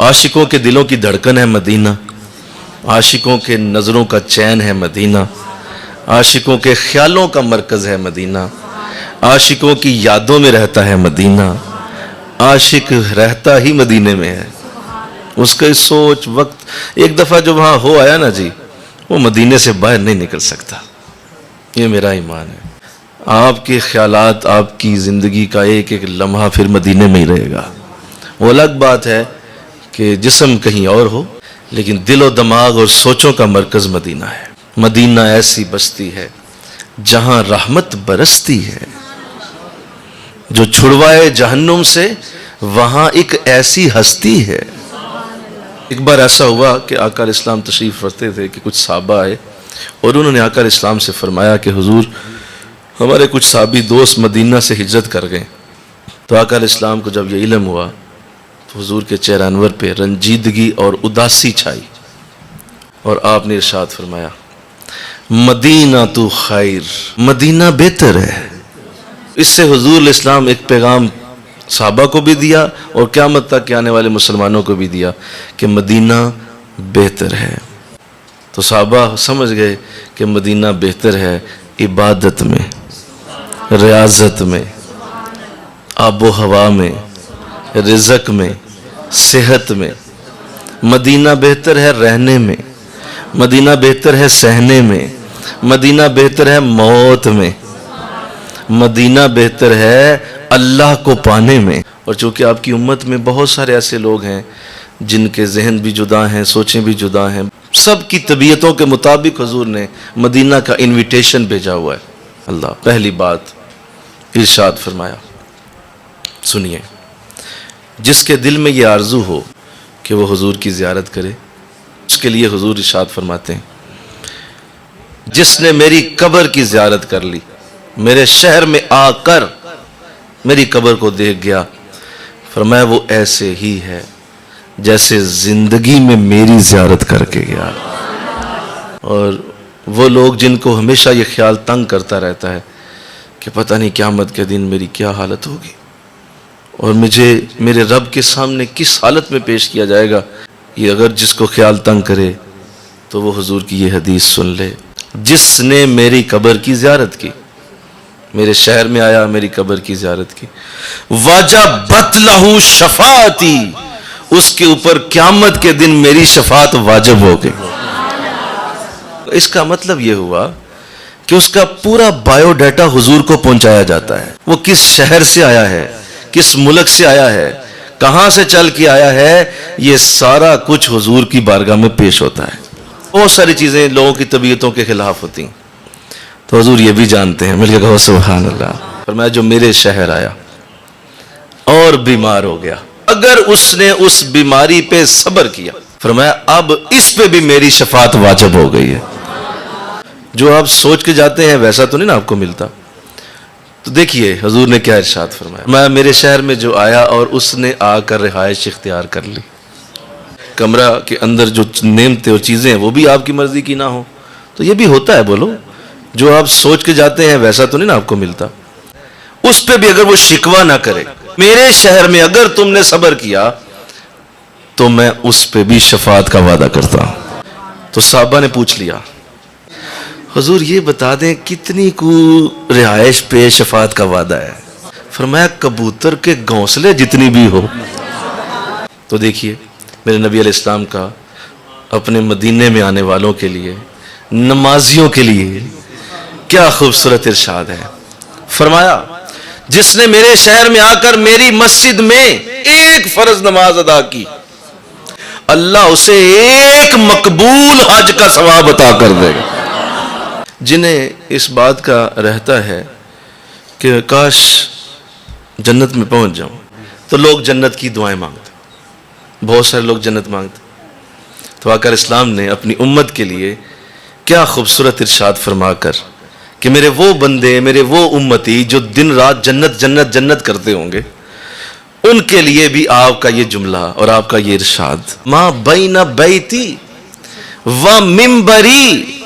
आशिकों के दिलों की धड़कन है मदीना, आशिकों के नज़रों का चैन है मदीना, आशिकों के ख्यालों का मरकज़ है मदीना, आशिकों की यादों में रहता है मदीना, आशिक रहता ही मदीने में है। उसका सोच वक्त एक दफ़ा जो वहाँ हो आया ना जी, वो मदीने से बाहर नहीं निकल सकता। ये मेरा ईमान है। आपके ख्यालात, आपकी ज़िंदगी का एक एक लम्हा फिर मदीने में ही रहेगा। वो अलग बात है कि जिस्म कहीं और हो, लेकिन दिलो दिमाग और सोचों का मरकज़ मदीना है। मदीना ऐसी बस्ती है जहाँ रहमत बरसती है, जो छुड़वाए जहन्नुम से वहाँ एक ऐसी हस्ती है। एक बार ऐसा हुआ कि आका इस्लाम तशरीफ़ रखते थे कि कुछ सहाबा आए और उन्होंने आका इस्लाम से फरमाया कि हुजूर, हमारे कुछ साहबी दोस्त मदीना से हिजरत कर गए। तो आका इस्लाम को जब ये इल्म हुआ तो हुजूर के चेहरे अनवर पे रंजीदगी और उदासी छाई और आपने इरशाद फरमाया, मदीना तो खैर, मदीना बेहतर है। इससे हुजूर इस्लाम एक पैगाम सहाबा को भी दिया और क़यामत तक के आने वाले मुसलमानों को भी दिया कि मदीना बेहतर है। तो सहाबा समझ गए कि मदीना बेहतर है इबादत में, रियाजत में, आबो हवा में, रिज़्क़ में, सेहत में। मदीना बेहतर है रहने में, मदीना बेहतर है सहने में, मदीना बेहतर है मौत में, मदीना बेहतर है अल्लाह को पाने में। और चूँकि आपकी उम्मत में बहुत सारे ऐसे लोग हैं जिनके जहन भी जुदा हैं, सोचें भी जुदा हैं, सब की तबीयतों के मुताबिक हुजूर ने मदीना का इन्विटेशन भेजा हुआ है। अल्लाह पहली बात इरशाद फरमाया, सुनिए, जिसके दिल में ये आरजू हो कि वो हुजूर की ज़ियारत करे, उसके लिए हुजूर इरशाद फरमाते हैं, जिसने मेरी कब्र की ज़ियारत कर ली, मेरे शहर में आकर मेरी कब्र को देख गया, फरमाया वो ऐसे ही है जैसे ज़िंदगी में मेरी ज़ियारत करके गया। और वो लोग जिनको हमेशा ये ख्याल तंग करता रहता है कि पता नहीं क़यामत के दिन मेरी क्या हालत होगी और मुझे मेरे रब के सामने किस हालत में पेश किया जाएगा, ये अगर जिसको ख्याल तंग करे तो वो हुजूर की ये हदीस सुन ले, जिसने मेरी कब्र की ज़ियारत की, मेरे शहर में आया, मेरी कब्र की ज़ियारत की, वजबत लहू शफाअती, उसके ऊपर क़यामत के दिन मेरी शफाअत वाजिब हो गई। इसका मतलब यह हुआ कि उसका पूरा बायोडाटा हुजूर को पहुंचाया जाता है। वो किस शहर से आया है, किस मुल्क से आया है, कहां से चल के आया है, ये सारा कुछ हुजूर की बारगाह में पेश होता है। बहुत सारी चीजें लोगों की तबीयतों के खिलाफ होती हैं, तो हुजूर ये भी जानते हैं। मिलकर कहो सुभान अल्लाह। फरमाया जो मेरे शहर आया और बीमार हो गया, अगर उसने उस बीमारी पे सब्र किया, फरमाया अब इस पे भी मेरी शफाअत वाजिब हो गई है। जो आप सोच के जाते हैं वैसा तो नहीं ना आपको मिलता। तो देखिए हुजूर ने क्या इरशाद फरमाया, मैं मेरे शहर में जो आया और उसने आकर रिहाइश इख्तियार कर ली, कमरा के अंदर जो नेमतें और चीज़ें हैं वो भी आपकी मर्जी की ना हो, तो ये भी होता है। बोलो, जो आप सोच के जाते हैं वैसा तो नहीं ना आपको मिलता। उस पे भी अगर वो शिकवा ना करे, मेरे शहर में अगर तुमने सब्र किया तो मैं उस पे भी शफाअत का वादा करता हूं। तो साहबा ने पूछ लिया, हुजूर ये बता दें कितनी को रिहाइश पे शफाअत का वादा है? फरमाया कबूतर के घोंसले जितनी भी हो। तो देखिए मेरे नबी अलैहिस्सलाम का अपने मदीने में आने वालों के लिए, नमाजियों के लिए क्या खूबसूरत इरशाद है। फरमाया जिसने मेरे शहर में आकर मेरी मस्जिद में एक फर्ज नमाज अदा की, अल्लाह उसे एक मकबूल हज का सवाब अता कर देगा। जिन्हें इस बात का रहता है कि काश जन्नत में पहुंच जाऊं, तो लोग जन्नत की दुआएं मांगते, बहुत सारे लोग जन्नत मांगते। तो आकर इस्लाम ने अपनी उम्मत के लिए क्या खूबसूरत इरशाद फरमाकर कि मेरे वो बंदे, मेरे वो उम्मती जो दिन रात जन्नत जन्नत जन्नत करते होंगे, उनके लिए भी आपका ये जुमला और आपका ये इरशाद, माँ बैना बैती व मिंबरी,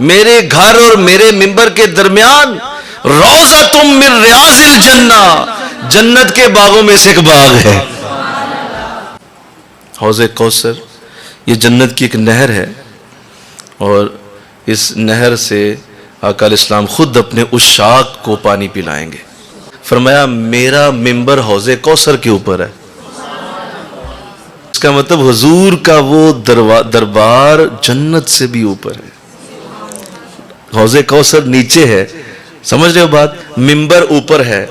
मेरे घर और मेरे मिंबर के दरमियान रोजा तुम मिन रियाजिल जन्ना, जन्नत के बागों में से एक बाग है। حوض کوثر یہ جنت کی ایک نہر ہے، اور اس نہر سے آقا علیہ السلام خود اپنے عشاق کو پانی پلائیں گے۔ فرمایا میرا ممبر حوض کوثر کے اوپر ہے، اس کا مطلب حضور کا وہ دربار جنت سے بھی اوپر ہے۔ حوض کوثر نیچے ہے، سمجھ رہے ہو بات؟ ممبر اوپر ہے،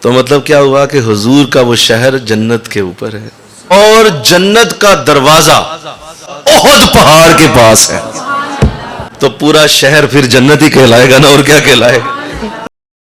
تو مطلب کیا ہوا کہ حضور کا وہ شہر جنت کے اوپر ہے، اور جنت کا دروازہ احد پہاڑ کے پاس ہے، تو پورا شہر پھر جنت ہی کہلائے گا نا، اور کیا کہلائے گا؟